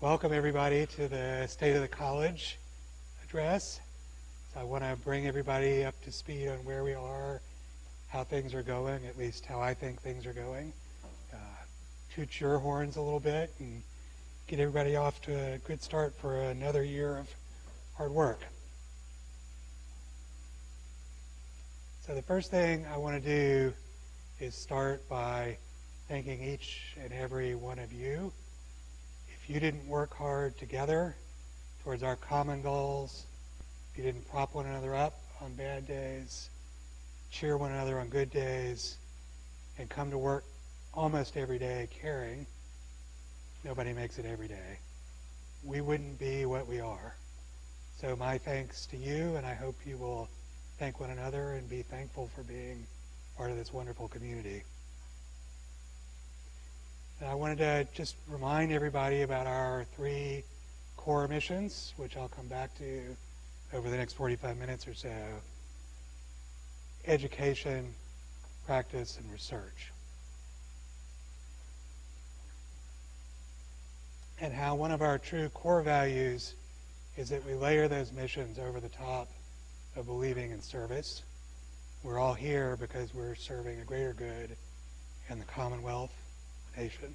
Welcome everybody to the State of the College address. So I want to bring everybody up to speed on where we are, how things are going, at least how I think things are going. Toot your horns a little bit and get everybody off to a good start for another year of hard work. So the first thing I want to do is start by thanking each and every one of you. If you didn't work hard together towards our common goals, if you didn't prop one another up on bad days, cheer one another on good days, and come to work almost every day caring, nobody makes it every day, we wouldn't be what we are. So my thanks to you, and I hope you will thank one another and be thankful for being part of this wonderful community. And I wanted to just remind everybody about our 3 core missions, which I'll come back to over the next 45 minutes or so: education, practice, and research. And how one of our true core values is that we layer those missions over the top of believing in service. We're all here because we're serving a greater good in the Commonwealth nation.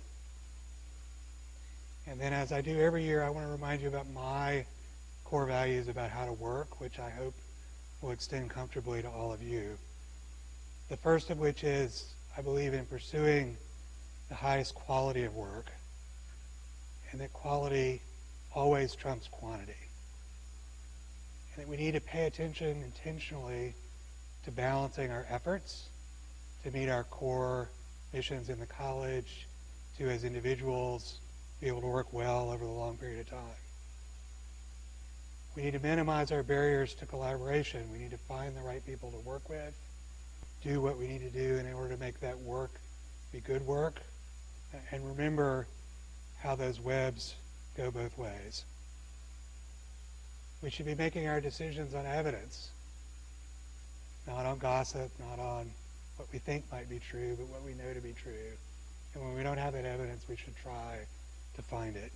And then, as I do every year, I want to remind you about my core values about how to work, which I hope will extend comfortably to all of you. The first of which is, I believe in pursuing the highest quality of work, and that quality always trumps quantity. And that we need to pay attention intentionally to balancing our efforts to meet our core missions in the college, to as individuals be able to work well over the long period of time. We need to minimize our barriers to collaboration. We need to find the right people to work with, do what we need to do in order to make that work be good work, and remember how those webs go both ways. We should be making our decisions on evidence, not on gossip, not on what we think might be true, but what we know to be true. And when we don't have that evidence, we should try to find it.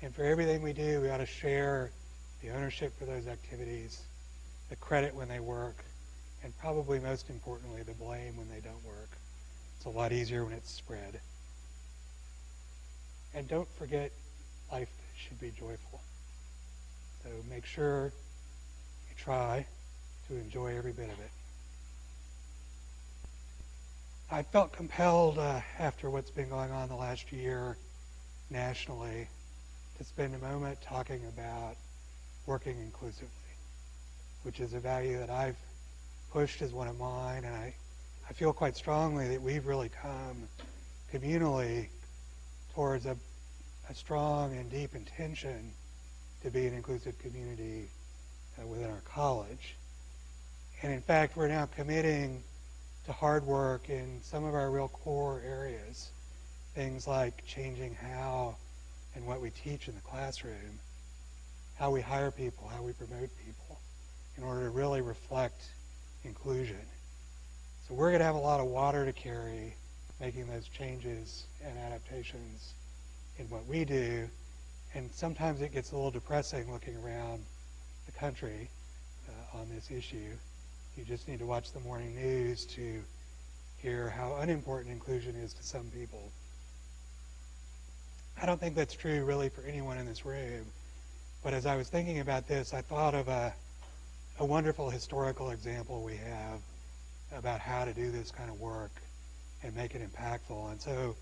And for everything we do, we ought to share the ownership for those activities, the credit when they work, and probably most importantly, the blame when they don't work. It's a lot easier when it's spread. And don't forget, life should be joyful. So make sure you try to enjoy every bit of it. I felt compelled after what's been going on the last year nationally to spend a moment talking about working inclusively, which is a value that I've pushed as one of mine, and I feel quite strongly that we've really come communally towards a strong and deep intention to be an inclusive community within our college. And in fact, we're now committing to hard work in some of our real core areas, things like changing how and what we teach in the classroom, how we hire people, how we promote people, in order to really reflect inclusion. So we're going to have a lot of water to carry making those changes and adaptations in what we do, and sometimes it gets a little depressing looking around the country on this issue. You just need to watch the morning news to hear how unimportant inclusion is to some people. I don't think that's true really for anyone in this room, but as I was thinking about this, I thought of a wonderful historical example we have about how to do this kind of work and make it impactful. And so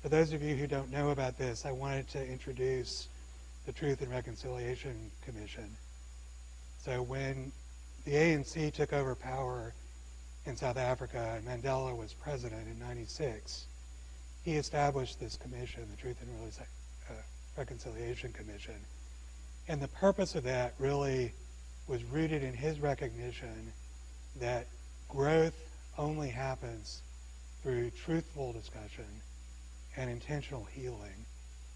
for those of you who don't know about this, I wanted to introduce the Truth and Reconciliation Commission. So when the ANC took over power in South Africa and Mandela was president in '96, he established this commission, the Truth and Reconciliation Commission. And the purpose of that really was rooted in his recognition that growth only happens through truthful discussion and intentional healing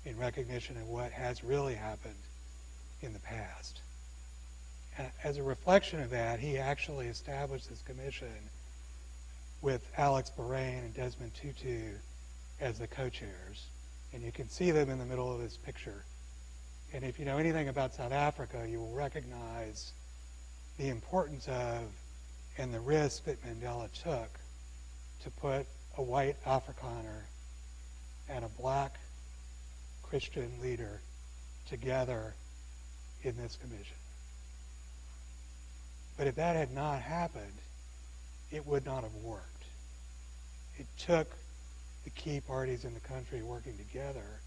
in recognition of what has really happened in the past. As a reflection of that, he actually established this commission with Alex Bahrain and Desmond Tutu as the co-chairs. And you can see them in the middle of this picture. And if you know anything about South Africa, you will recognize the importance of and the risk that Mandela took to put a white Afrikaner and a black Christian leader together in this commission. But if that had not happened, it would not have worked. It took the key parties in the country working together,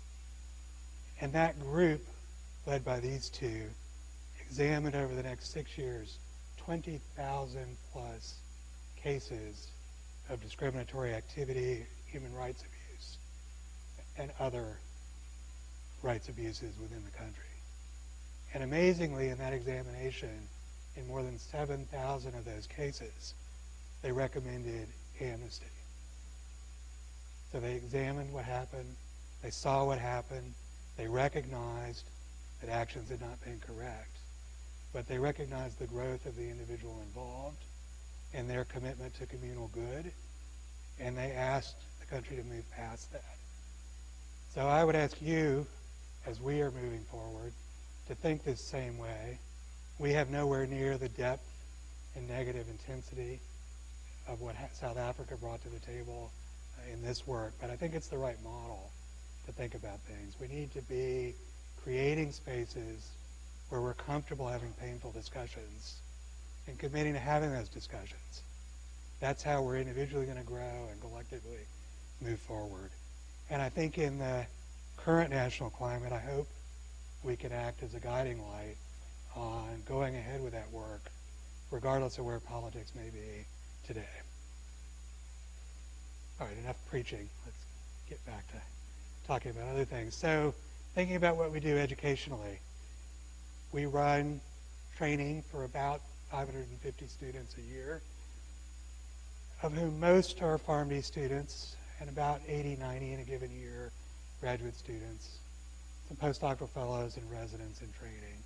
and that group, led by these two, examined over the next 6 years 20,000 plus cases of discriminatory activity, human rights abuse, and other rights abuses within the country. And amazingly, in that examination, in more than 7,000 of those cases, they recommended amnesty. So they examined what happened, they saw what happened, they recognized that actions had not been correct, but they recognized the growth of the individual involved and their commitment to communal good, and they asked the country to move past that. So I would ask you, as we are moving forward, to think this same way. We have nowhere near the depth and negative intensity of what South Africa brought to the table in this work, but I think it's the right model to think about things. We need to be creating spaces where we're comfortable having painful discussions and committing to having those discussions. That's how we're individually going to grow and collectively move forward. And I think in the current national climate, I hope we can act as a guiding light on going ahead with that work, regardless of where politics may be today. All right, enough preaching. Let's get back to talking about other things. So, thinking about what we do educationally, we run training for about 550 students a year, of whom most are PharmD students, and about 80, 90 in a given year graduate students, some postdoctoral fellows and residents in training.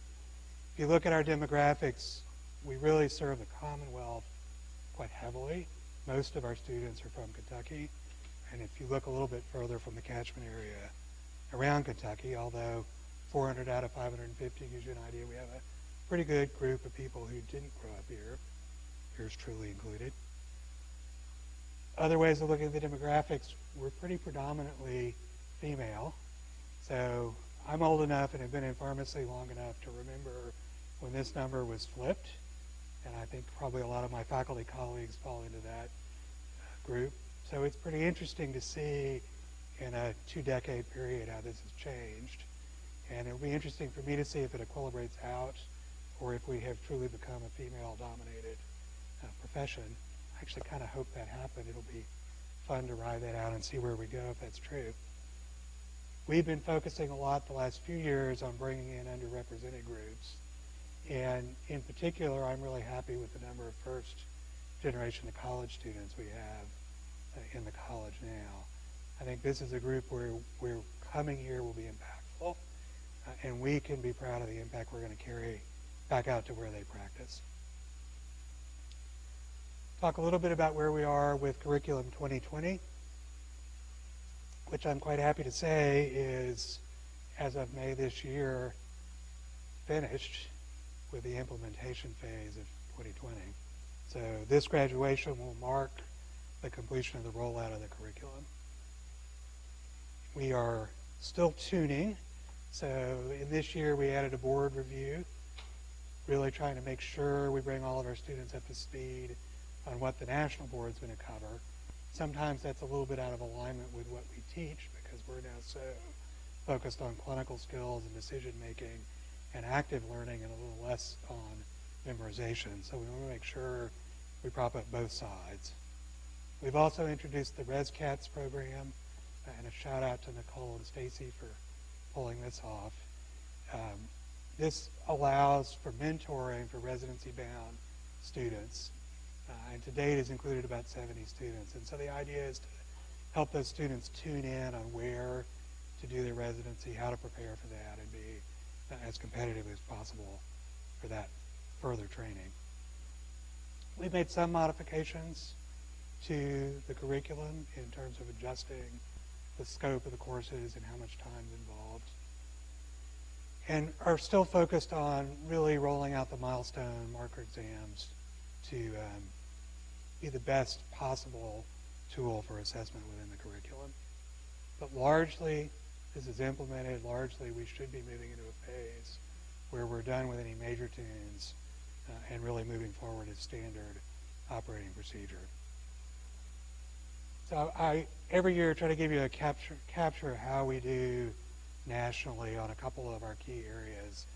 If you look at our demographics, we really serve the Commonwealth quite heavily. Most of our students are from Kentucky, and if you look a little bit further from the catchment area around Kentucky, although 400 out of 550 gives you an idea, we have a pretty good group of people who didn't grow up here, yours truly included. Other ways of looking at the demographics, we're pretty predominantly female. So I'm old enough and have been in pharmacy long enough to remember when this number was flipped, and I think probably a lot of my faculty colleagues fall into that group. So it's pretty interesting to see in a 2-decade period how this has changed. And it'll be interesting for me to see if it equilibrates out or if we have truly become a female-dominated profession. I actually kind of hope that happened. It'll be fun to ride that out and see where we go if that's true. We've been focusing a lot the last few years on bringing in underrepresented groups. And in particular, I'm really happy with the number of first-generation college students we have in the college now. I think this is a group where coming here will be impactful, and we can be proud of the impact we're going to carry back out to where they practice. Talk a little bit about where we are with Curriculum 2020, which I'm quite happy to say is, as of May this year, finished with the implementation phase of 2020. So this graduation will mark the completion of the rollout of the curriculum. We are still tuning. So in this year we added a board review, really trying to make sure we bring all of our students up to speed on what the national board is going to cover. Sometimes that's a little bit out of alignment with what we teach because we're now so focused on clinical skills and decision making and active learning and a little less on memorization. So we want to make sure we prop up both sides. We've also introduced the ResCats program, and a shout out to Nicole and Stacy for pulling this off. This allows for mentoring for residency-bound students, and to date has included about 70 students. And so the idea is to help those students tune in on where to do their residency, how to prepare for that, and be as competitive as possible for that further training. We've made some modifications to the curriculum in terms of adjusting the scope of the courses and how much time is involved, and are still focused on really rolling out the milestone marker exams to be the best possible tool for assessment within the curriculum. But largely, this is implemented, largely we should be moving into a phase where we're done with any major tunes and really moving forward as standard operating procedure. So I, every year, try to give you a capture of how we do nationally on a couple of our key areas.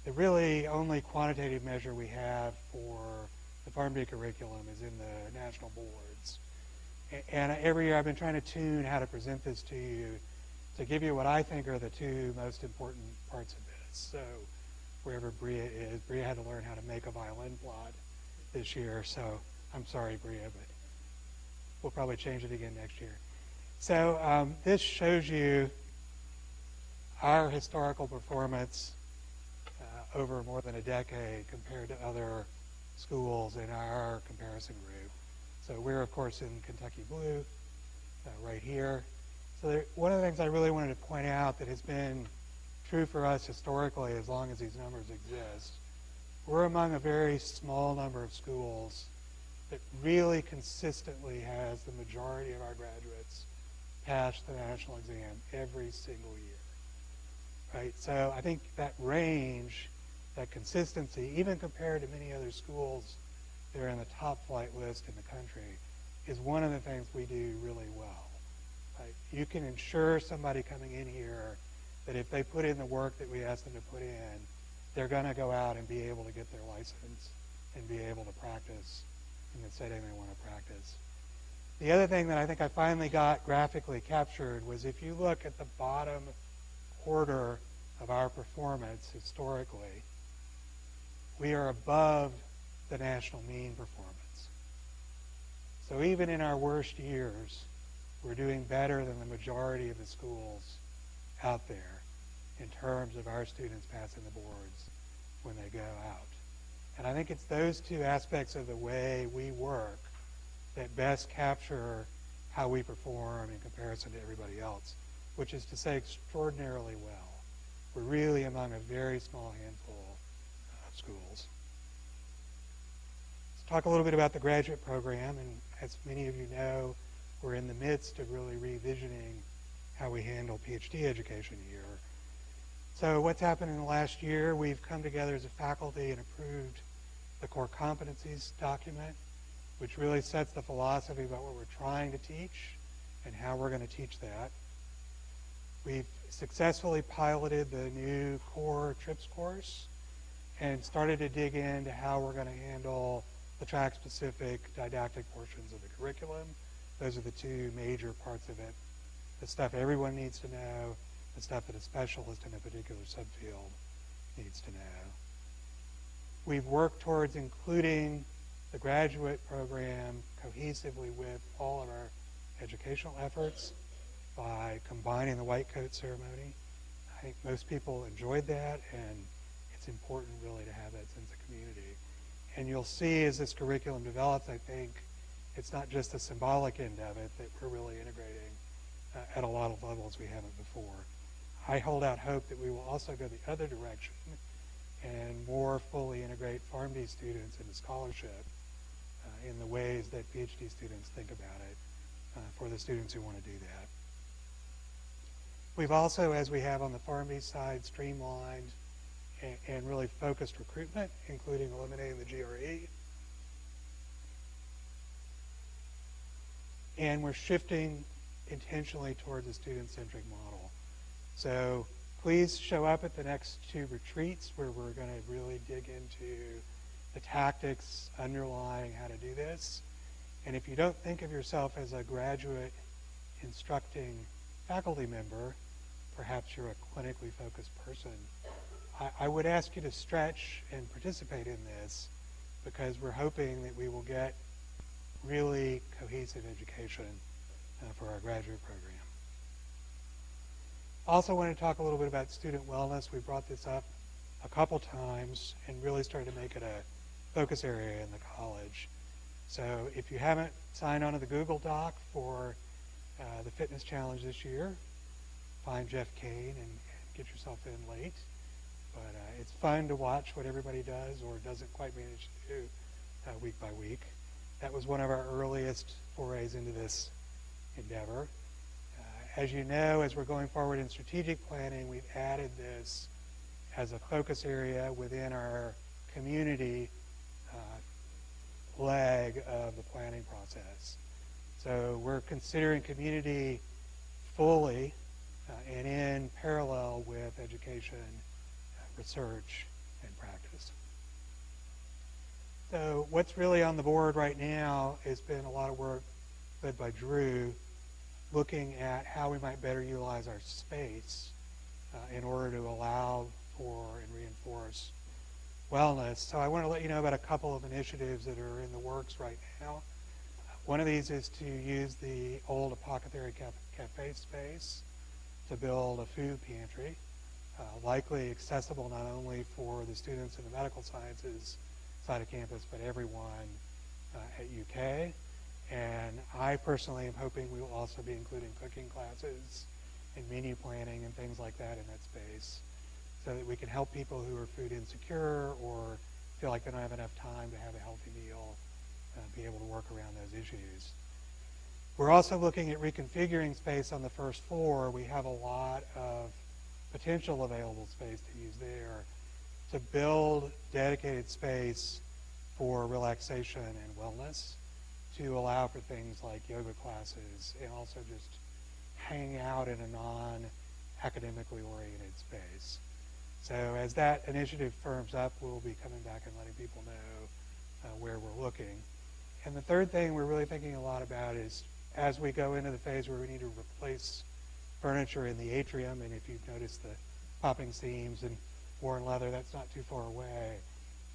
The really only quantitative measure we have for the PharmD curriculum is in the national boards. And every year I've been trying to tune how to present this to you to give you what I think are the two most important parts of this. So wherever Bria is, Bria had to learn how to make a violin plot this year, so I'm sorry, Bria, but we'll probably change it again next year. So this shows you our historical performance over more than a decade compared to other schools in our comparison group. So we're, of course, in Kentucky Blue right here. So one of the things I really wanted to point out that has been true for us historically as long as these numbers exist, we're among a very small number of schools that really consistently has the majority of our graduates pass the national exam every single year, right? So I think that range, that consistency, even compared to many other schools that are in the top flight list in the country, is one of the things we do really well. Right? You can ensure somebody coming in here that if they put in the work that we ask them to put in, they're going to go out and be able to get their license and be able to practice in the setting they want to practice. The other thing that I think I finally got graphically captured was if you look at the bottom quarter of our performance historically, we are above the national mean performance. So even in our worst years, we're doing better than the majority of the schools out there in terms of our students passing the boards when they go out. And I think it's those two aspects of the way we work that best capture how we perform in comparison to everybody else, which is to say extraordinarily well. We're really among a very small handful of schools. Let's talk a little bit about the graduate program, and as many of you know, we're in the midst of really revisioning how we handle PhD education here. So what's happened in the last year, we've come together as a faculty and approved the core competencies document, which really sets the philosophy about what we're trying to teach and how we're going to teach that. We've successfully piloted the new core TRIPS course and started to dig into how we're going to handle the track-specific didactic portions of the curriculum. Those are the two major parts of it. The stuff everyone needs to know, the stuff that a specialist in a particular subfield needs to know. We've worked towards including the graduate program cohesively with all of our educational efforts by combining the white coat ceremony. I think most people enjoyed that, and it's important really to have that sense of community. And you'll see as this curriculum develops, I think it's not just the symbolic end of it that we're really integrating at a lot of levels we haven't before. I hold out hope that we will also go the other direction and more fully integrate PharmD students into scholarship in the ways that PhD students think about it for the students who want to do that. We've also, as we have on the PharmD side, streamlined and really focused recruitment, including eliminating the GRE. And we're shifting intentionally towards a student-centric model. So please show up at the next two retreats where we're going to really dig into the tactics underlying how to do this. And if you don't think of yourself as a graduate instructing faculty member, perhaps you're a clinically focused person, I would ask you to stretch and participate in this, because we're hoping that we will get really cohesive education for our graduate program. Also want to talk a little bit about student wellness. We brought this up a couple times and really started to make it a focus area in the college. So if you haven't signed on to the Google Doc for the fitness challenge this year. Find Jeff Kane and get yourself in late. But it's fun to watch what everybody does or doesn't quite manage to do week by week. That was one of our earliest forays into this endeavor. As you know, as we're going forward in strategic planning, we've added this as a focus area within our community leg of the planning process. So we're considering community fully and in parallel with education, research, and practice. So what's really on the board right now has been a lot of work led by Drew, looking at how we might better utilize our space in order to allow for and reinforce wellness. So I want to let you know about a couple of initiatives that are in the works right now. One of these is to use the old Apothecary Cafe space to build a food pantry, likely accessible not only for the students in the medical sciences side of campus, but everyone at UK. And I personally am hoping we will also be including cooking classes and menu planning and things like that in that space, so that we can help people who are food insecure or feel like they don't have enough time to have a healthy meal, be able to work around those issues. We're also looking at reconfiguring space on the first floor. We have a lot of potential available space to use there to build dedicated space for relaxation and wellness, to allow for things like yoga classes and also just hang out in a non-academically oriented space. So as that initiative firms up, we'll be coming back and letting people know where we're looking. And the third thing we're really thinking a lot about is, as we go into the phase where we need to replace furniture in the atrium, and if you've noticed the popping seams and worn leather, that's not too far away.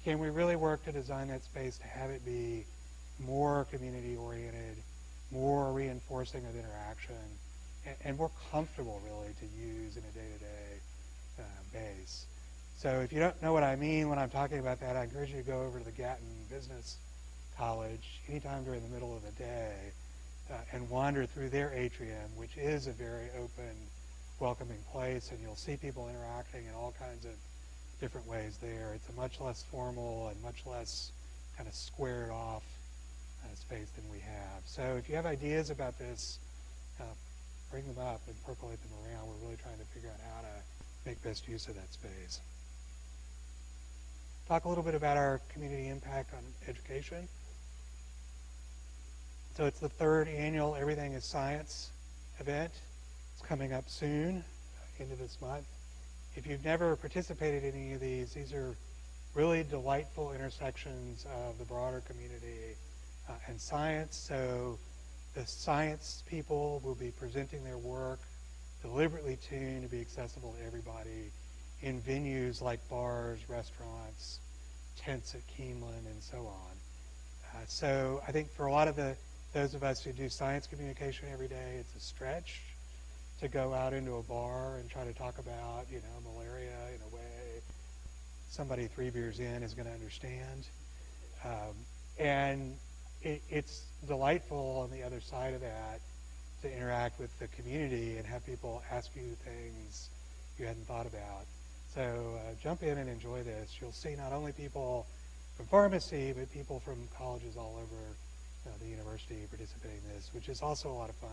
Can we really work to design that space to have it be more community-oriented, more reinforcing of interaction, and more comfortable, really, to use in a day-to-day base? So if you don't know what I mean when I'm talking about that, I encourage you to go over to the Gatton Business College anytime during the middle of the day and wander through their atrium, which is a very open, welcoming place, and you'll see people interacting in all kinds of different ways there. It's a much less formal and much less kind of squared off space than we have. So if you have ideas about this, bring them up and percolate them around. We're really trying to figure out how to make best use of that space. Talk a little bit about our community impact on education. So it's the third annual Everything is Science event. It's coming up soon, end of this month. If you've never participated in any of these are really delightful intersections of the broader community and science. So the science people will be presenting their work deliberately tuned to be accessible to everybody in venues like bars, restaurants, tents at Keeneland, and so on. So I think for a lot of those of us who do science communication every day, it's a stretch to go out into a bar and try to talk about, malaria in a way somebody 3 beers in is going to understand. And it's delightful on the other side of that to interact with the community and have people ask you things you hadn't thought about. So jump in and enjoy this. You'll see not only people from pharmacy, but people from colleges all over the university participating in this, which is also a lot of fun.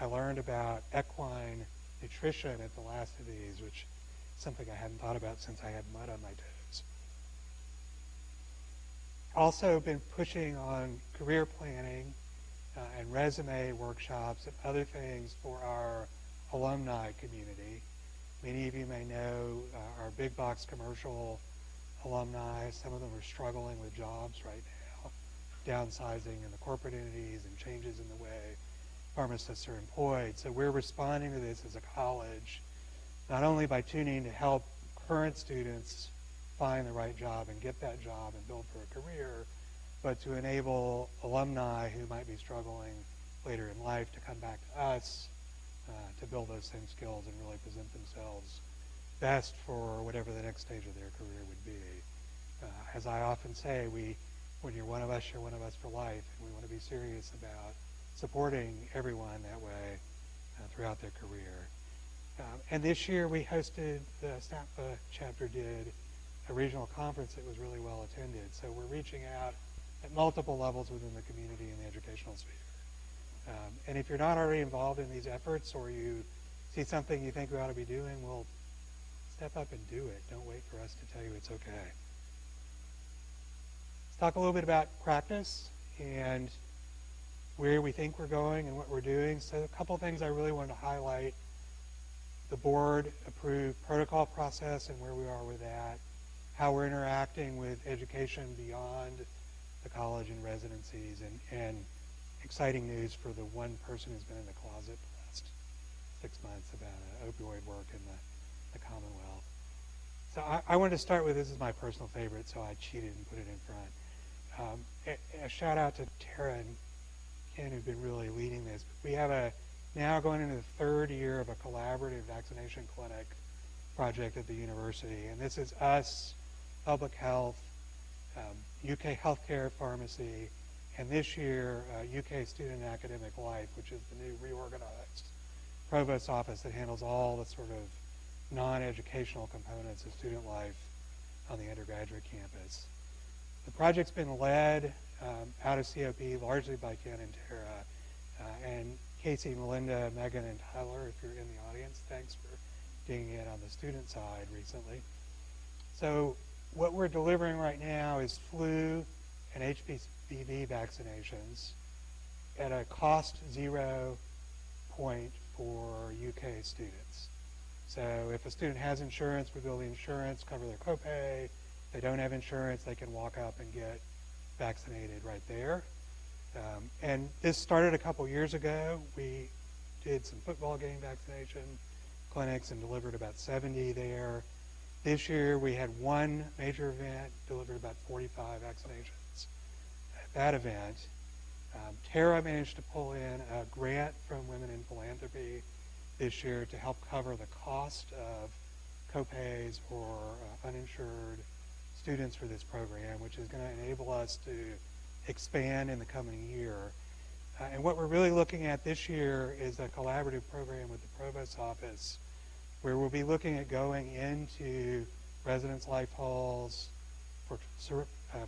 I learned about equine nutrition at the last of these, which is something I hadn't thought about since I had mud on my toes. Also been pushing on career planning and resume workshops and other things for our alumni community. Many of you may know our big box commercial alumni. Some of them are struggling with jobs right now, downsizing in the corporate entities and changes in the way pharmacists are employed. So we're responding to this as a college, not only by tuning to help current students find the right job and get that job and build for a career, but to enable alumni who might be struggling later in life to come back to us to build those same skills and really present themselves best for whatever the next stage of their career would be. As I often say, when you're one of us for life, and we want to be serious about supporting everyone that way throughout their career. And this year we hosted, the SNAPA chapter did, a regional conference that was really well attended. So we're reaching out at multiple levels within the community and the educational sphere. And if you're not already involved in these efforts, or you see something you think we ought to be doing, well, step up and do it. Don't wait for us to tell you it's okay. Let's talk a little bit about practice and where we think we're going and what we're doing. So a couple things I really wanted to highlight: the board approved protocol process and where we are with that, how we're interacting with education beyond the college and residencies, and exciting news for the one person who's been in the closet the last 6 months about opioid work in the Commonwealth. So I wanted to start with, this is my personal favorite, so I cheated and put it in front. A shout out to Tara and Ken, who've been really leading this. We have now going into the third year of a collaborative vaccination clinic project at the university. And this is us, public health, UK healthcare pharmacy, and this year UK Student and Academic Life, which is the new reorganized provost office that handles all the sort of non-educational components of student life on the undergraduate campus. The project's been led out of COP largely by Ken and Tara, and Casey, Melinda, Megan, and Tyler, if you're in the audience, thanks for digging in on the student side recently. So what we're delivering right now is flu and HPV vaccinations at a cost zero point for UK students. So if a student has insurance, we bill the insurance, cover their copay. If they don't have insurance, they can walk up and get vaccinated right there. And this started a couple years ago. We did some football game vaccination clinics and delivered about 70 there. This year we had one major event, delivered about 45 vaccinations at that event. Tara managed to pull in a grant from Women in Philanthropy this year to help cover the cost of copays for uninsured students for this program, which is going to enable us to expand in the coming year. And what we're really looking at this year is a collaborative program with the Provost's office, where we'll be looking at going into residence life halls, for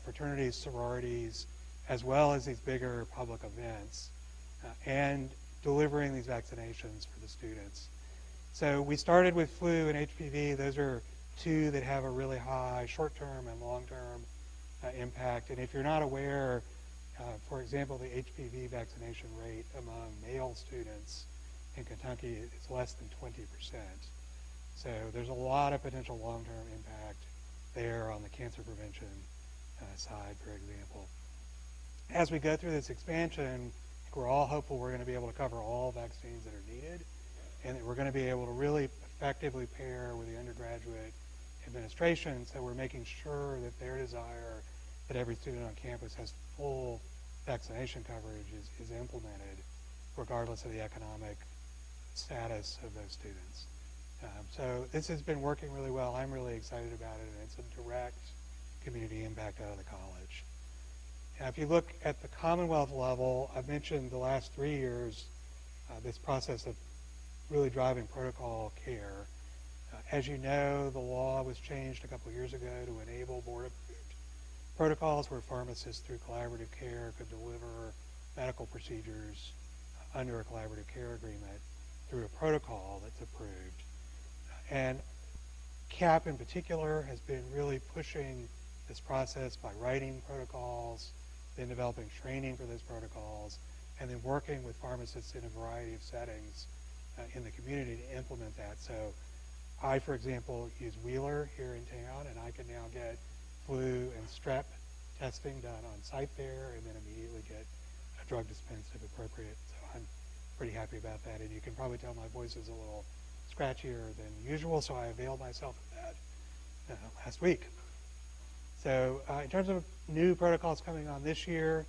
fraternities, sororities, as well as these bigger public events, and delivering these vaccinations for the students. So we started with flu and HPV. Those are two that have a really high short-term and long-term impact. And if you're not aware, for example, the HPV vaccination rate among male students in Kentucky is less than 20%. So there's a lot of potential long-term impact there on the cancer prevention side, for example. As we go through this expansion, we're all hopeful we're going to be able to cover all vaccines that are needed, and that we're going to be able to really effectively pair with the undergraduate administration, so we're making sure that their desire that every student on campus has full vaccination coverage is implemented, regardless of the economic status of those students. So this has been working really well. I'm really excited about it, and it's a direct community impact out of the college. Now, if you look at the Commonwealth level, I've mentioned the last 3 years this process of really driving protocol care. As you know, the law was changed a couple years ago to enable board-approved protocols where pharmacists, through collaborative care, could deliver medical procedures under a collaborative care agreement through a protocol that's approved. And CAP in particular has been really pushing this process by writing protocols, then developing training for those protocols, and then working with pharmacists in a variety of settings in the community to implement that. So I, for example, use Wheeler here in town, and I can now get flu and strep testing done on site there, and then immediately get a drug dispensed if appropriate. So I'm pretty happy about that, and you can probably tell my voice is a little scratchier than usual, so I availed myself of that last week. So in terms of new protocols coming on this year,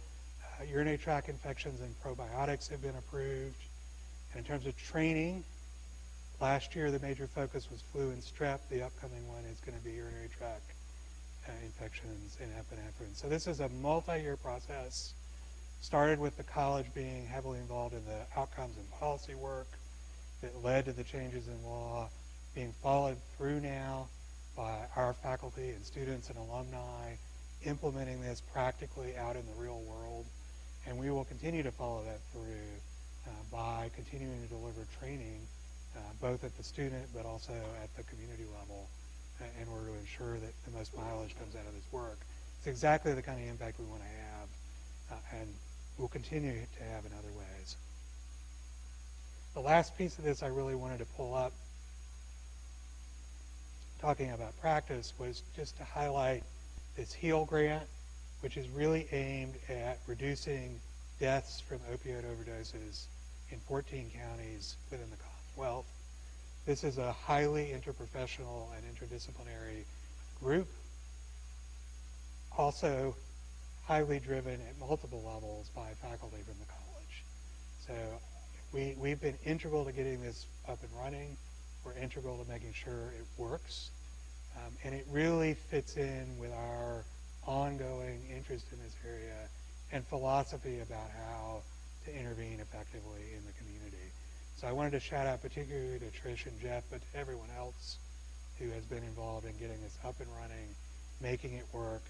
urinary tract infections and probiotics have been approved. And in terms of training, last year the major focus was flu and strep. The upcoming one is going to be urinary tract infections and epinephrine. So this is a multi-year process Started with the college being heavily involved in the outcomes and policy work that led to the changes in law, being followed through now by our faculty and students and alumni, implementing this practically out in the real world. And we will continue to follow that through by continuing to deliver training both at the student but also at the community level in order to ensure that the most mileage comes out of this work. It's exactly the kind of impact we want to have and we'll continue to have in other ways. The last piece of this I really wanted to pull up, talking about practice, was just to highlight this HEAL grant, which is really aimed at reducing deaths from opioid overdoses in 14 counties within the Commonwealth. This is a highly interprofessional and interdisciplinary group, also highly driven at multiple levels by faculty from the college. So we've been integral to getting this up and running. We're integral to making sure it works. And it really fits in with our ongoing interest in this area and philosophy about how to intervene effectively in the community. So I wanted to shout out particularly to Trish and Jeff, but to everyone else who has been involved in getting this up and running, making it work.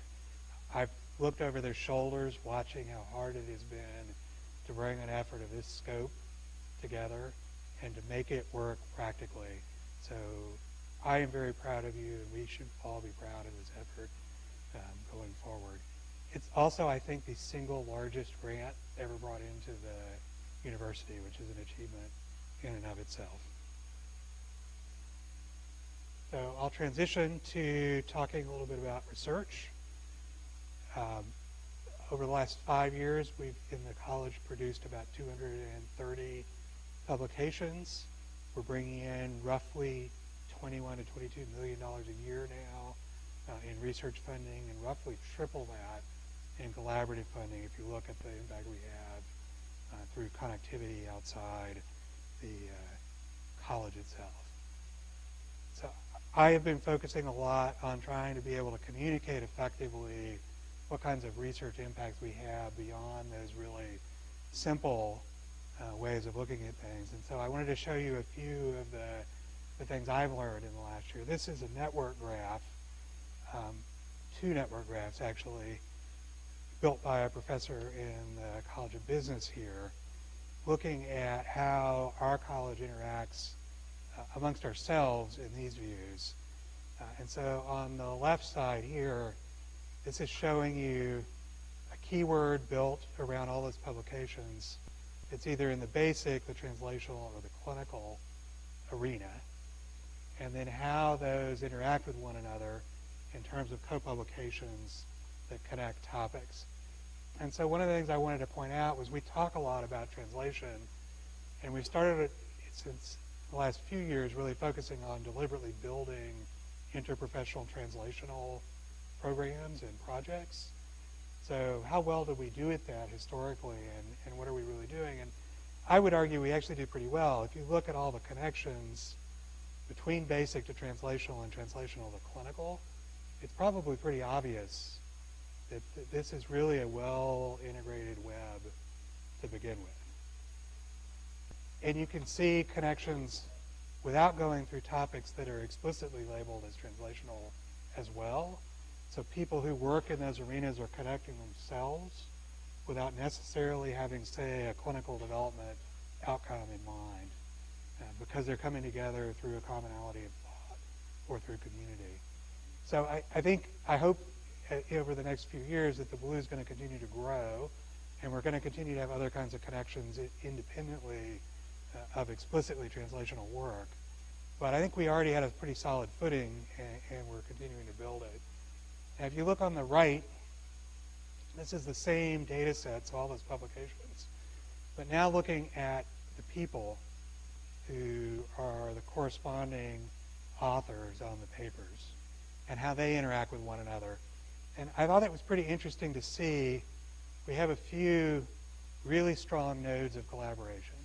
I've looked over their shoulders, watching how hard it has been to bring an effort of this scope together and to make it work practically. So I am very proud of you, and we should all be proud of this effort going forward. It's also, I think, the single largest grant ever brought into the university, which is an achievement in and of itself. So I'll transition to talking a little bit about research. Over the last 5 years, we've in the college produced about 230 publications. We're bringing in roughly $21 to $22 million a year now in research funding, and roughly triple that in collaborative funding if you look at the impact we have through connectivity outside the college itself. So I have been focusing a lot on trying to be able to communicate effectively what kinds of research impacts we have beyond those really simple ways of looking at things. And so I wanted to show you a few of the things I've learned in the last year. This is a network graph, 2 network graphs actually, built by a professor in the College of Business here, looking at how our college interacts amongst ourselves in these views. And so on the left side here, this is showing you a keyword built around all those publications. It's either in the basic, the translational, or the clinical arena, and then how those interact with one another in terms of co-publications that connect topics. And so one of the things I wanted to point out was we talk a lot about translation, and we've started since the last few years really focusing on deliberately building interprofessional translational programs and projects. So how well did we do at that historically, and what are we really doing? And I would argue we actually do pretty well. If you look at all the connections between basic to translational and translational to clinical, it's probably pretty obvious that this is really a well-integrated web to begin with. And you can see connections without going through topics that are explicitly labeled as translational as well. So people who work in those arenas are connecting themselves without necessarily having, say, a clinical development outcome in mind, because they're coming together through a commonality of thought or through community. So I hope over the next few years that the Blue is going to continue to grow, and we're going to continue to have other kinds of connections independently of explicitly translational work. But I think we already had a pretty solid footing, and we're continuing to build it. Now, if you look on the right, this is the same data set, so all those publications, but now looking at the people who are the corresponding authors on the papers and how they interact with one another. And I thought it was pretty interesting to see we have a few really strong nodes of collaboration.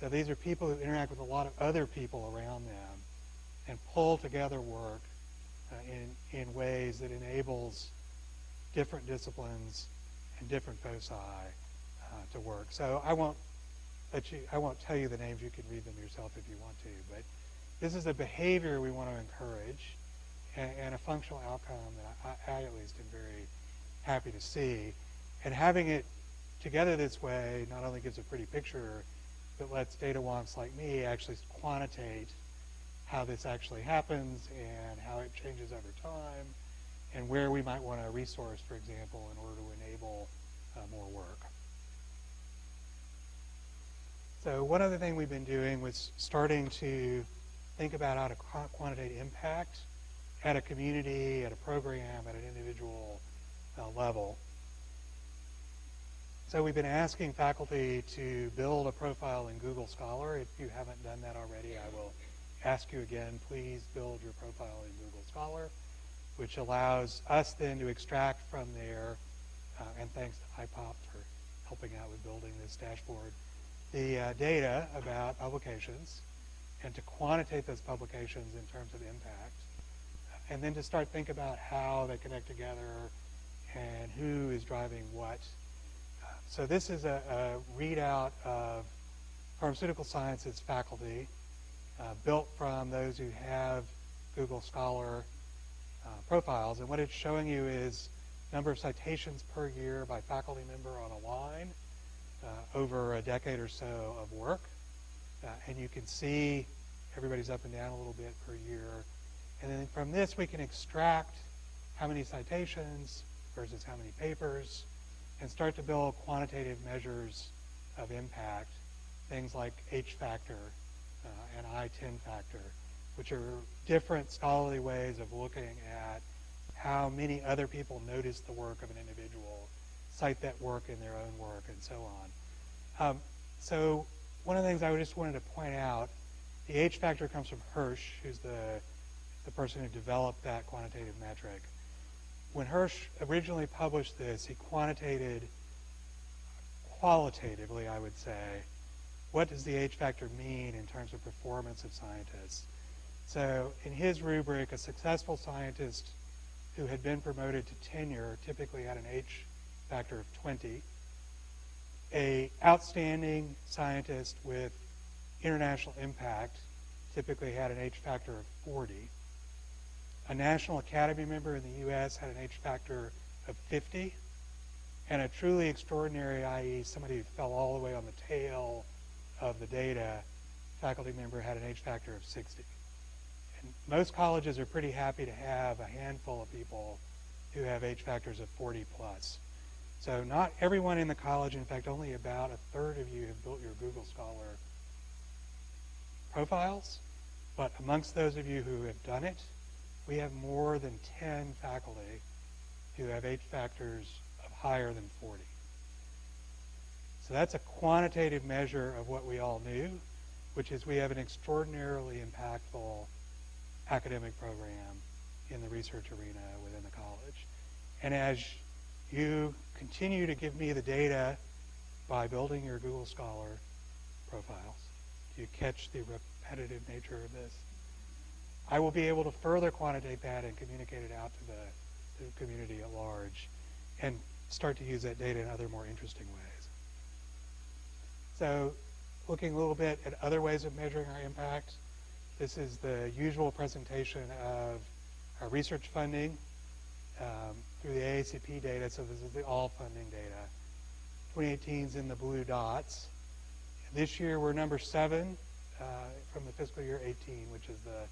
So these are people who interact with a lot of other people around them and pull together work in ways that enables different disciplines and different foci to work. So I won't tell you the names. You can read them yourself if you want to. But this is a behavior we want to encourage, and a functional outcome that I at least am very happy to see. And having it together this way not only gives a pretty picture, but lets data wonks like me actually quantitate how this actually happens and how it changes over time, and where we might want to resource, for example, in order to enable more work. So one other thing we've been doing was starting to think about how to quantitate impact at a community, at a program, at an individual level. So we've been asking faculty to build a profile in Google Scholar. If you haven't done that already, I will ask you again, please build your profile in Google Scholar, which allows us then to extract from there, and thanks to IPOP for helping out with building this dashboard, the data about publications, and to quantitate those publications in terms of impact, and then to start think about how they connect together and who is driving what. So this is a readout of pharmaceutical sciences faculty built from those who have Google Scholar profiles. And what it's showing you is number of citations per year by faculty member on a line over a decade or so of work. And you can see everybody's up and down a little bit per year. And then from this, we can extract how many citations versus how many papers, and start to build quantitative measures of impact, things like H factor and I-10 factor, which are different scholarly ways of looking at how many other people notice the work of an individual, cite that work in their own work, and so on. So one of the things I just wanted to point out, the H factor comes from Hirsch, who's the person who developed that quantitative metric. When Hirsch originally published this, he quantitated qualitatively, I would say, what does the H factor mean in terms of performance of scientists? So in his rubric, a successful scientist who had been promoted to tenure typically had an H factor of 20. A outstanding scientist with international impact typically had an H factor of 40. A National Academy member in the U.S. had an H factor of 50. And a truly extraordinary, i.e. somebody who fell all the way on the tail of the data, faculty member had an H factor of 60. And most colleges are pretty happy to have a handful of people who have H factors of 40 plus. So not everyone in the college, in fact, only about a third of you have built your Google Scholar profiles. But amongst those of you who have done it, we have more than 10 faculty who have H factors of higher than 40. So that's a quantitative measure of what we all knew, which is we have an extraordinarily impactful academic program in the research arena within the college. And as you continue to give me the data by building your Google Scholar profiles, do you catch the repetitive nature of this? I will be able to further quantitate that and communicate it out to the community at large and start to use that data in other more interesting ways. So looking a little bit at other ways of measuring our impact, this is the usual presentation of our research funding through the AACP data. So this is the all funding data. 2018 is in the blue dots. This year we're number 7 from the fiscal year 18, which is the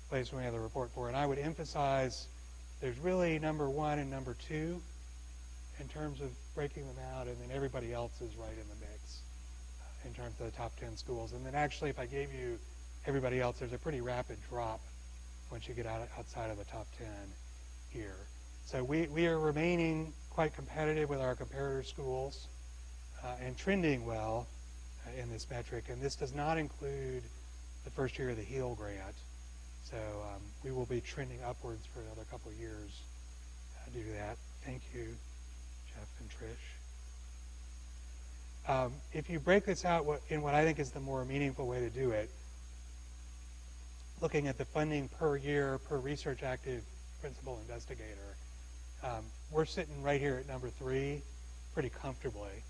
place we have the report for. And I would emphasize there's really number 1 and number 2 in terms of breaking them out, and then everybody else is right in the mix in terms of the top 10 schools. And then actually, if I gave you everybody else, there's a pretty rapid drop once you get outside of the top 10 here. So we are remaining quite competitive with our comparator schools and trending well in this metric. And this does not include the first year of the HEAL grant. So we will be trending upwards for another couple of years due to that. Thank you, Jeff and Trish. If you break this out in what I think is the more meaningful way to do it, looking at the funding per year per research active principal investigator, we're sitting right here at number 3 pretty comfortably.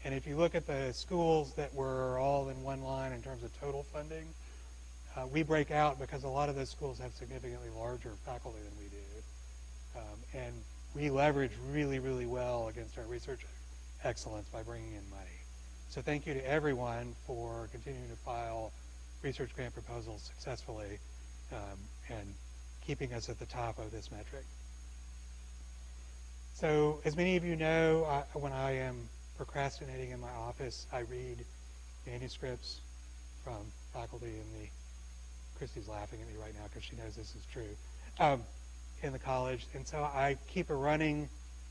And if you look at the schools that were all in one line in terms of total funding, we break out because a lot of those schools have significantly larger faculty than we do. And we leverage really, really well against our research excellence by bringing in money. So thank you to everyone for continuing to file research grant proposals successfully and keeping us at the top of this metric. So as many of you know, when I am procrastinating in my office, I read manuscripts from faculty in the, Christy's laughing at me right now because she knows this is true, in the college. And so I keep a running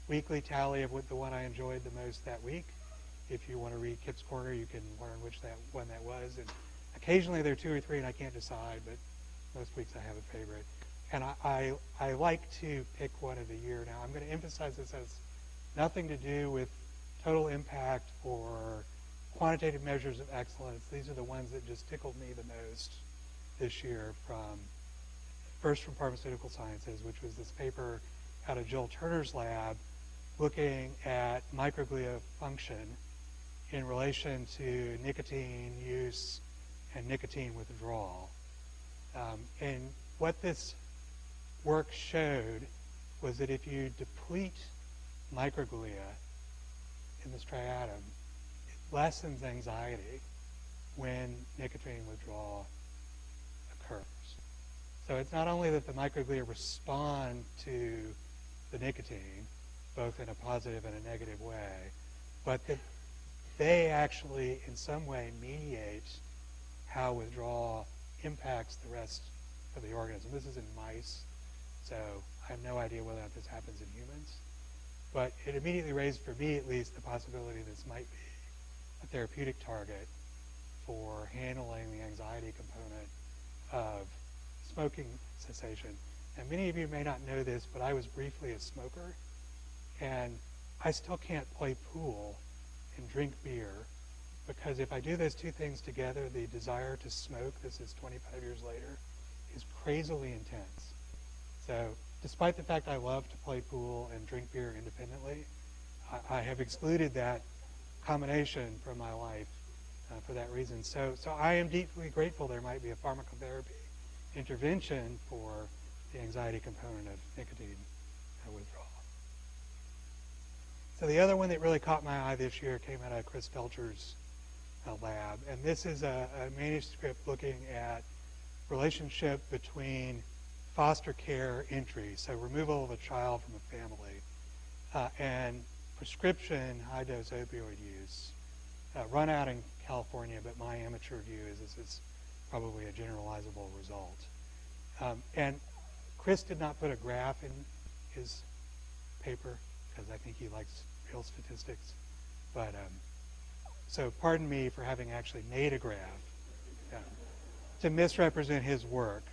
weekly tally of what the one I enjoyed the most that week. If you want to read Kip's Corner, you can learn which one that was. And occasionally there are 2 or 3 and I can't decide, but most weeks I have a favorite. And I like to pick one of the year. Now I'm going to emphasize this has nothing to do with total impact or quantitative measures of excellence. These are the ones that just tickled me the most this year, first from Pharmaceutical Sciences, which was this paper out of Jill Turner's lab looking at microglia function in relation to nicotine use and nicotine withdrawal. And what this work showed was that if you deplete microglia in the striatum, it lessens anxiety when nicotine withdrawal occurs. So it's not only that the microglia respond to the nicotine, both in a positive and a negative way, but that they actually in some way mediate how withdrawal impacts the rest of the organism. This is in mice, so I have no idea whether or not this happens in humans. But it immediately raised, for me at least, the possibility this might be a therapeutic target for handling the anxiety component of smoking cessation. And many of you may not know this, but I was briefly a smoker, and I still can't play pool and drink beer because if I do those two things together, the desire to smoke, this is 25 years later, is crazily intense. So despite the fact I love to play pool and drink beer independently, I have excluded that combination from my life for that reason. So I am deeply grateful there might be a pharmacotherapy intervention for the anxiety component of nicotine withdrawal. So the other one that really caught my eye this year came out of Chris Felcher's lab, and this is a manuscript looking at relationship between foster care entry, so removal of a child from a family, and prescription high-dose opioid use, run out in California, but my amateur view is this is probably a generalizable result. And Chris did not put a graph in his paper because I think he likes real statistics, but so pardon me for having actually made a graph to misrepresent his work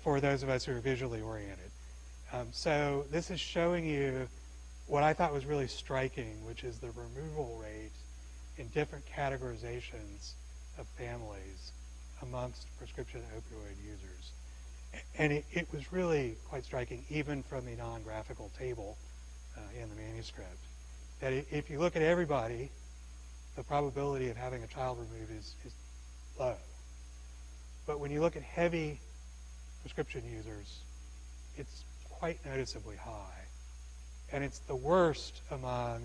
for those of us who are visually oriented. So this is showing you what I thought was really striking, which is the removal rate in different categorizations of families amongst prescription opioid users. And it was really quite striking, even from the non-graphical table in the manuscript, that if you look at everybody, the probability of having a child removed is low. But when you look at heavy prescription users, it's quite noticeably high. And it's the worst among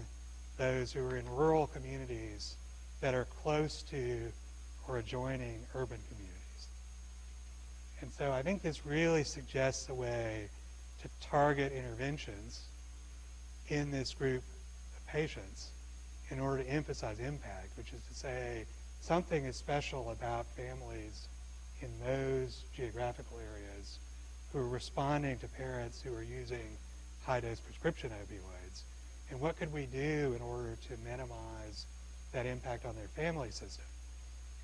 those who are in rural communities that are close to or adjoining urban communities. And so I think this really suggests a way to target interventions in this group of patients in order to emphasize impact, which is to say something is special about families in those geographical areas who are responding to parents who are using high-dose prescription opioids. And what could we do in order to minimize that impact on their family system?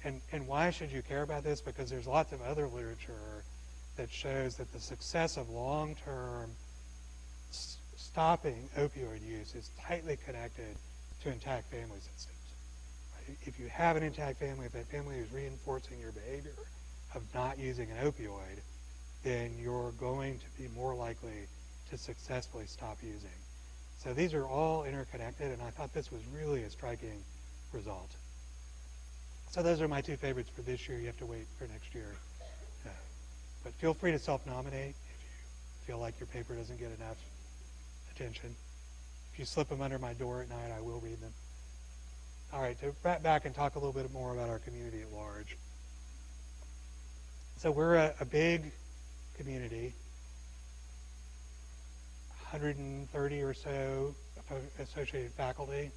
And why should you care about this? Because there's lots of other literature that shows that the success of long-term stopping opioid use is tightly connected to intact family systems. Right? If you have an intact family, if that family is reinforcing your behavior of not using an opioid, then you're going to be more likely to successfully stop using. So these are all interconnected, and I thought this was really a striking result. So those are my two favorites for this year. You have to wait for next year. But feel free to self-nominate if you feel like your paper doesn't get enough attention. If you slip them under my door at night, I will read them. All right, to wrap back and talk a little bit more about our community at large. So we're a big community, 130 or so associated faculty,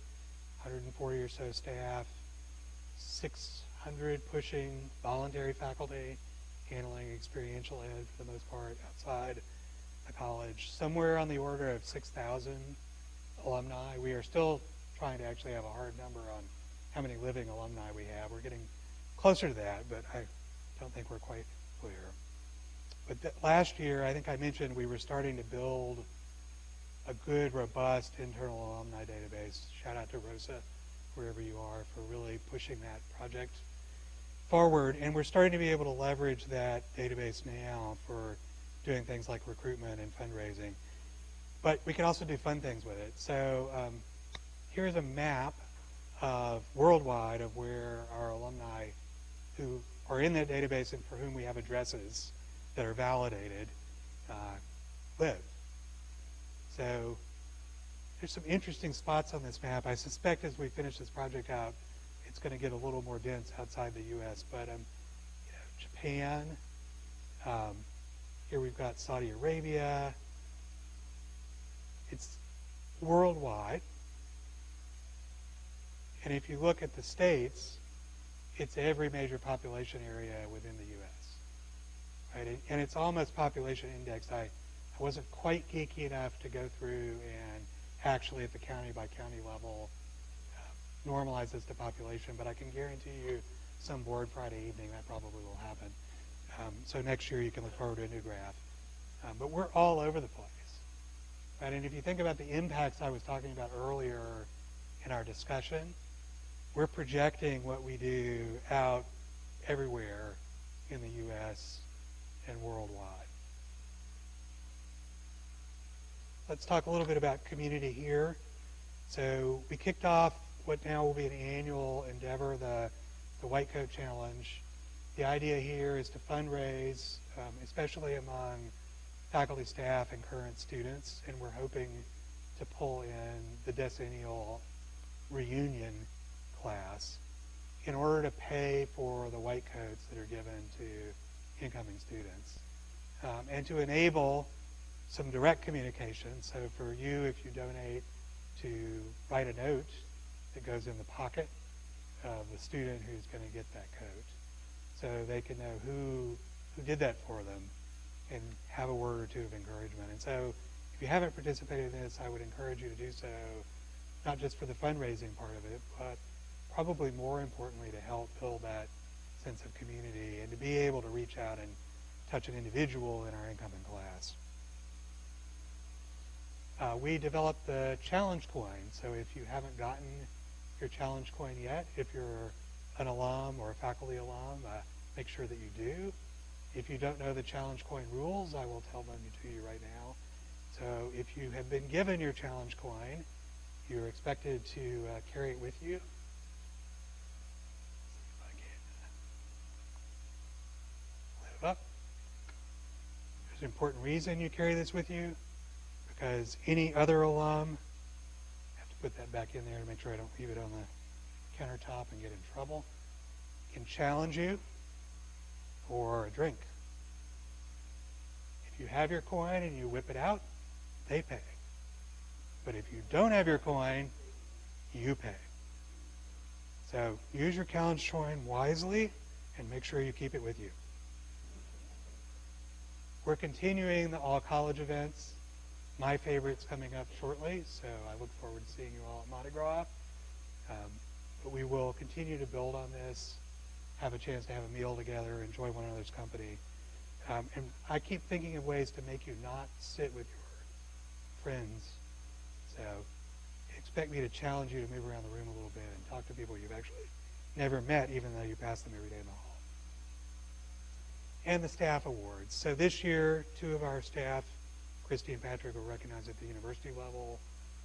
140 or so staff, 600 pushing voluntary faculty, handling experiential ed for the most part outside the college, somewhere on the order of 6,000 alumni. We are still trying to actually have a hard number on how many living alumni we have. We're getting closer to that, but I don't think we're quite clear. But last year, I think I mentioned we were starting to build a good, robust internal alumni database. Shout out to Rosa, wherever you are, for really pushing that project forward. And we're starting to be able to leverage that database now for doing things like recruitment and fundraising. But we can also do fun things with it. So here's a map of worldwide of where our alumni who are in that database and for whom we have addresses that are validated live. So there's some interesting spots on this map. I suspect as we finish this project out, it's going to get a little more dense outside the U.S. But Japan, here we've got Saudi Arabia. It's worldwide. And if you look at the states, it's every major population area within the U.S. Right? And it's almost population indexed. I wasn't quite geeky enough to go through and actually at the county by county level normalize this to population, but I can guarantee you some board Friday evening that probably will happen. So next year you can look forward to a new graph. But we're all over the place. Right? And if you think about the impacts I was talking about earlier in our discussion, we're projecting what we do out everywhere in the U.S. and worldwide. Let's talk a little bit about community here. So we kicked off what now will be an annual endeavor, the White Coat Challenge. The idea here is to fundraise, especially among faculty, staff, and current students, and we're hoping to pull in the decennial reunion class in order to pay for the white coats that are given to incoming students, and to enable some direct communication. So for you, if you donate, to write a note that goes in the pocket of the student who's going to get that coat, so they can know who did that for them and have a word or two of encouragement. And so if you haven't participated in this, I would encourage you to do so, not just for the fundraising part of it, but probably more importantly to help build that sense of community and to be able to reach out and touch an individual in our incoming class. We developed the challenge coin. So if you haven't gotten your challenge coin yet, if you're an alum or a faculty alum, make sure that you do. If you don't know the challenge coin rules, I will tell them to you right now. So if you have been given your challenge coin, you're expected to carry it with you. Let's see if I can live up. There's an important reason you carry this with you, because any other alum, I have to put that back in there to make sure I don't leave it on the countertop and get in trouble, can challenge you for a drink. If you have your coin and you whip it out, they pay. But if you don't have your coin, you pay. So use your challenge coin wisely and make sure you keep it with you. We're continuing the all-college events. My favorite's coming up shortly, so I look forward to seeing you all at Mardi Gras. But we will continue to build on this, have a chance to have a meal together, enjoy one another's company. And I keep thinking of ways to make you not sit with your friends. So expect me to challenge you to move around the room a little bit and talk to people you've actually never met, even though you pass them every day in the hall. And the staff awards. So this year, 2 of our staff, Christy and Patrick, were recognized at the university level.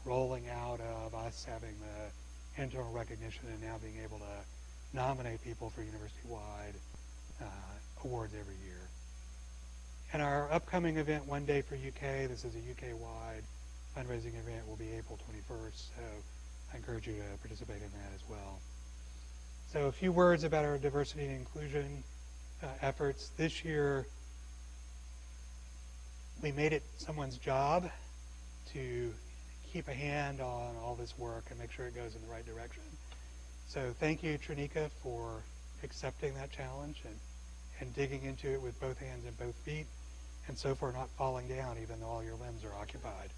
rolling out of us having the internal recognition and now being able to nominate people for university-wide awards every year. And our upcoming event, One Day for UK, this is a UK-wide fundraising event, will be April 21st, so I encourage you to participate in that as well. So a few words about our diversity and inclusion efforts. This year, we made it someone's job to keep a hand on all this work and make sure it goes in the right direction. So thank you, Trinika, for accepting that challenge and digging into it with both hands and both feet, and so far not falling down even though all your limbs are occupied.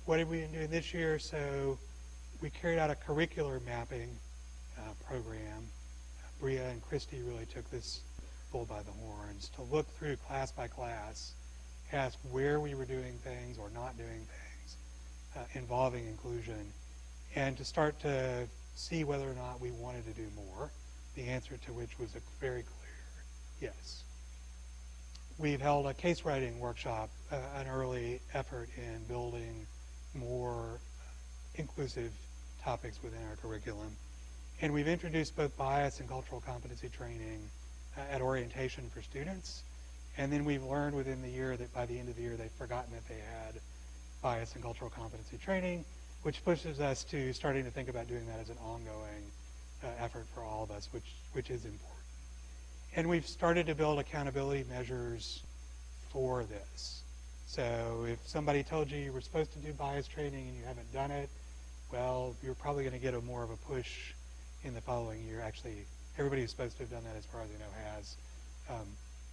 What have we been doing this year? So we carried out a curricular mapping program. Bria and Christy really took this bull by the horns to look through class by class, ask where we were doing things or not doing things involving inclusion, and to start to see whether or not we wanted to do more, the answer to which was a very clear yes. We've held a case writing workshop, an early effort in building more inclusive topics within our curriculum. And we've introduced both bias and cultural competency training at orientation for students. And then we've learned within the year that by the end of the year they've forgotten that they had bias and cultural competency training, which pushes us to starting to think about doing that as an ongoing effort for all of us, which is important. And we've started to build accountability measures for this. So if somebody told you you were supposed to do bias training and you haven't done it, well, you're probably going to get more of a push in the following year. Actually, everybody who's supposed to have done that as far as I know has.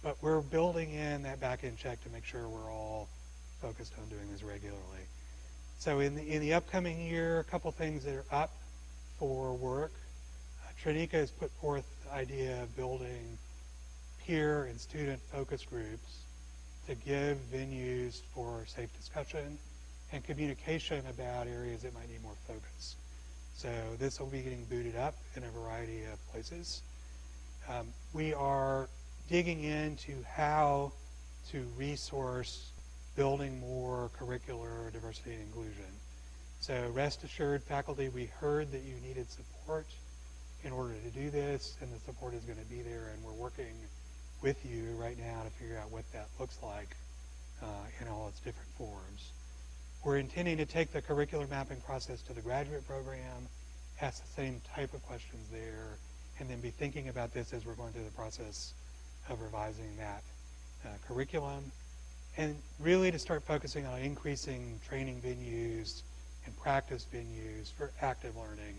But we're building in that back-end check to make sure we're all focused on doing this regularly. So in the upcoming year, a couple things that are up for work. Trinika has put forth the idea of building peer and student focus groups to give venues for safe discussion and communication about areas that might need more focus. So this will be getting booted up in a variety of places. We are digging into how to resource building more curricular diversity and inclusion. So rest assured, faculty, we heard that you needed support in order to do this, and the support is going to be there, and we're working with you right now to figure out what that looks like in all its different forms. We're intending to take the curricular mapping process to the graduate program, ask the same type of questions there, and then be thinking about this as we're going through the process of revising that curriculum, and really to start focusing on increasing training venues and practice venues for active learning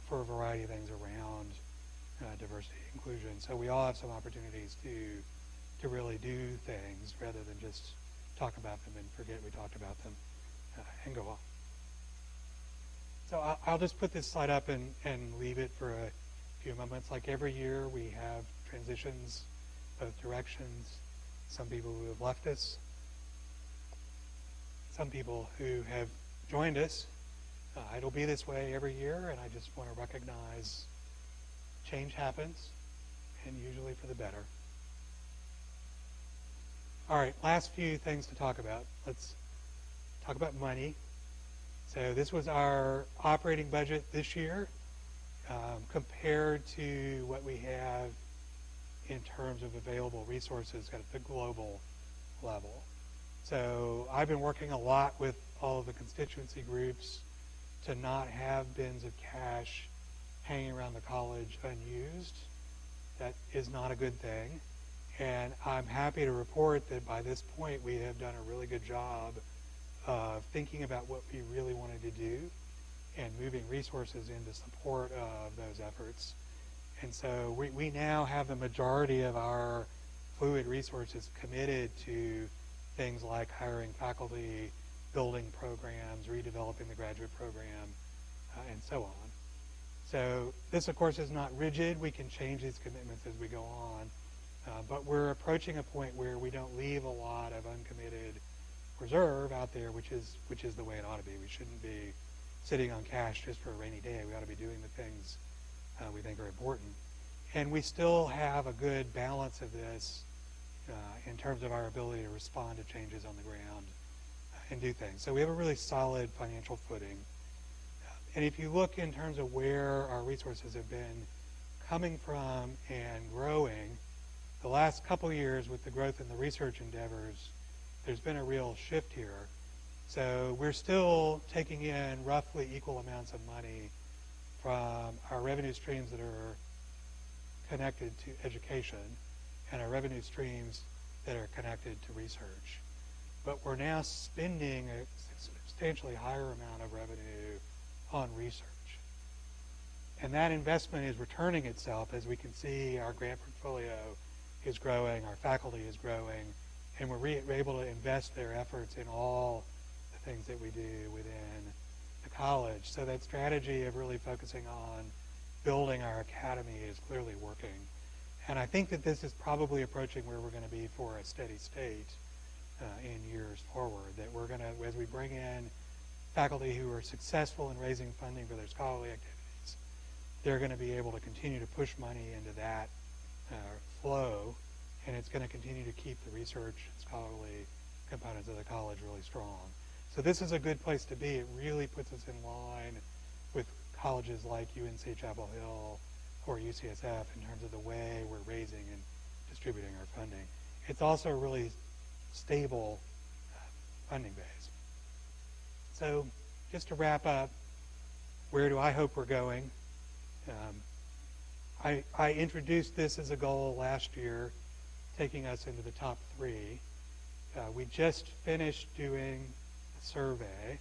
for a variety of things around diversity and inclusion. So we all have some opportunities to really do things rather than just talk about them and forget we talked about them and go on. So I'll just put this slide up and leave it for a few moments. Like every year we have transitions, both directions, some people who have left us, some people who have joined us. It'll be this way every year, and I just want to recognize change happens, and usually for the better. All right, last few things to talk about. Let's talk about money. So this was our operating budget this year compared to what we have in terms of available resources at the global level. So I've been working a lot with all of the constituency groups to not have bins of cash hanging around the college unused. That is not a good thing. And I'm happy to report that by this point we have done a really good job of thinking about what we really wanted to do and moving resources into support of those efforts. And so we now have the majority of our fluid resources committed to things like hiring faculty, building programs, redeveloping the graduate program, and so on. So this, of course, is not rigid. We can change these commitments as we go on. But we're approaching a point where we don't leave a lot of uncommitted reserve out there, which is the way it ought to be. We shouldn't be sitting on cash just for a rainy day. We ought to be doing the things we think are important. And we still have a good balance of this in terms of our ability to respond to changes on the ground and do things. So we have a really solid financial footing. And if you look in terms of where our resources have been coming from and growing, the last couple of years with the growth in the research endeavors, there's been a real shift here. So we're still taking in roughly equal amounts of money from our revenue streams that are connected to education and our revenue streams that are connected to research. But we're now spending a substantially higher amount of revenue on research. And that investment is returning itself. As we can see, our grant portfolio is growing, our faculty is growing, and we're able to invest their efforts in all the things that we do within the college. So that strategy of really focusing on building our academy is clearly working. And I think that this is probably approaching where we're going to be for a steady state in years forward, that we're going to, as we bring in faculty who are successful in raising funding for their scholarly activities, they're going to be able to continue to push money into that flow, and it's going to continue to keep the research and scholarly components of the college really strong. So this is a good place to be. It really puts us in line with colleges like UNC Chapel Hill or UCSF in terms of the way we're raising and distributing our funding. It's also a really stable funding base. So just to wrap up, where do I hope we're going? I introduced this as a goal last year, taking us into the top 3. We just finished doing a survey,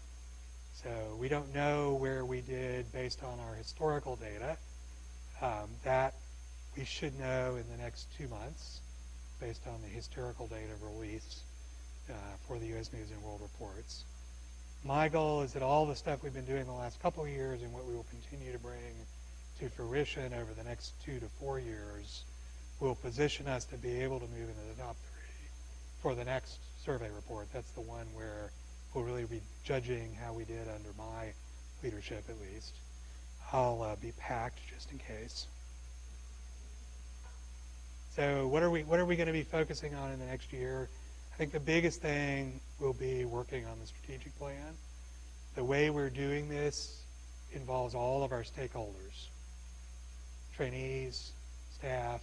so we don't know where we did based on our historical data. That we should know in the next 2 months based on the historical data released for the U.S. News and World Reports. My goal is that all the stuff we've been doing the last couple of years and what we will continue to bring to fruition over the next 2 to 4 years will position us to be able to move into the top 3 for the next survey report. That's the one where we'll really be judging how we did under my leadership, at least. I'll be packed just in case. So what are we going to be focusing on in the next year? I think the biggest thing will be working on the strategic plan. The way we're doing this involves all of our stakeholders, trainees, staff,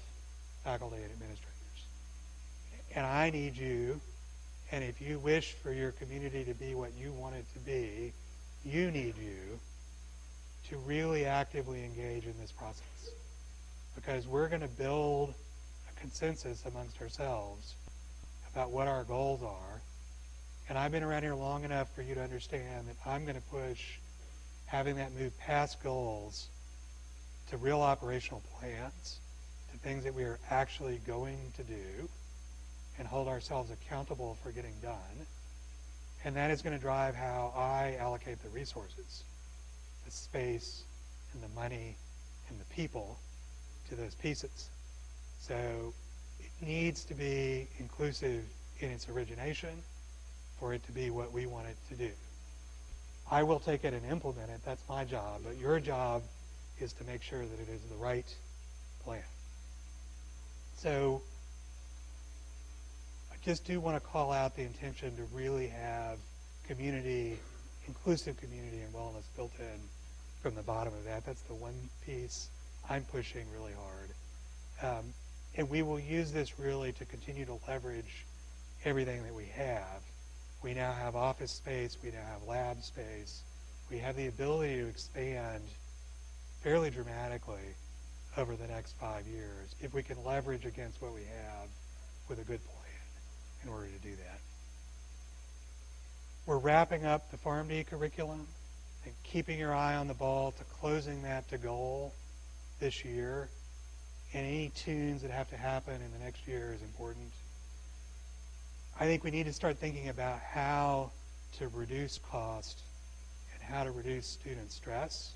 faculty, and administrators. And I need you, and if you wish for your community to be what you want it to be, you need you to really actively engage in this process. Because we're going to build a consensus amongst ourselves about what our goals are. And I've been around here long enough for you to understand that I'm going to push having that move past goals to real operational plans, to things that we are actually going to do and hold ourselves accountable for getting done. And that is going to drive how I allocate the resources, the space and the money and the people to those pieces. So it needs to be inclusive in its origination for it to be what we want it to do. I will take it and implement it. That's my job. But your job is to make sure that it is the right plan. So I just do want to call out the intention to really have community, inclusive community and wellness built in from the bottom of that. That's the one piece I'm pushing really hard. And we will use this really to continue to leverage everything that we have. We now have office space, we now have lab space. We have the ability to expand fairly dramatically over the next 5 years if we can leverage against what we have with a good plan in order to do that. We're wrapping up the PharmD curriculum and keeping your eye on the ball to closing that to goal this year. And any tunes that have to happen in the next year is important. I think we need to start thinking about how to reduce cost and how to reduce student stress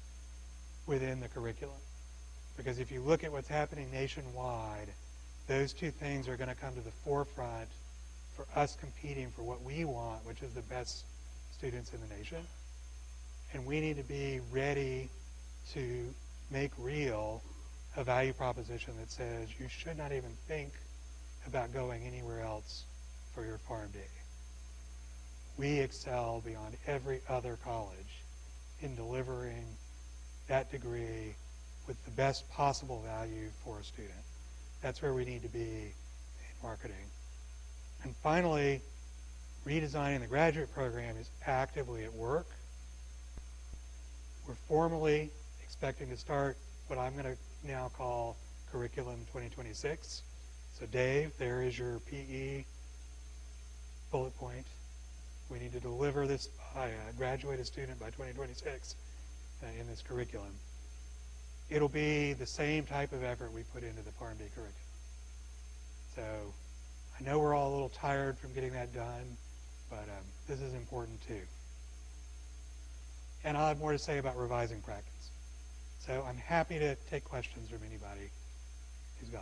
within the curriculum. Because if you look at what's happening nationwide, those two things are going to come to the forefront for us competing for what we want, which is the best students in the nation. And we need to be ready to make real a value proposition that says you should not even think about going anywhere else for your PharmD. we excel beyond every other college in delivering that degree with the best possible value for a student. That's where we need to be in marketing. And finally, redesigning the graduate program is actively at work. We're formally expecting to start what I'm going to now call Curriculum 2026. So Dave, there is your PE bullet point. We need to deliver this by graduate a student by 2026 in this curriculum. It'll be the same type of effort we put into the PharmD curriculum. So I know we're all a little tired from getting that done, but this is important too. And I'll have more to say about revising practice. So I'm happy to take questions from anybody who's got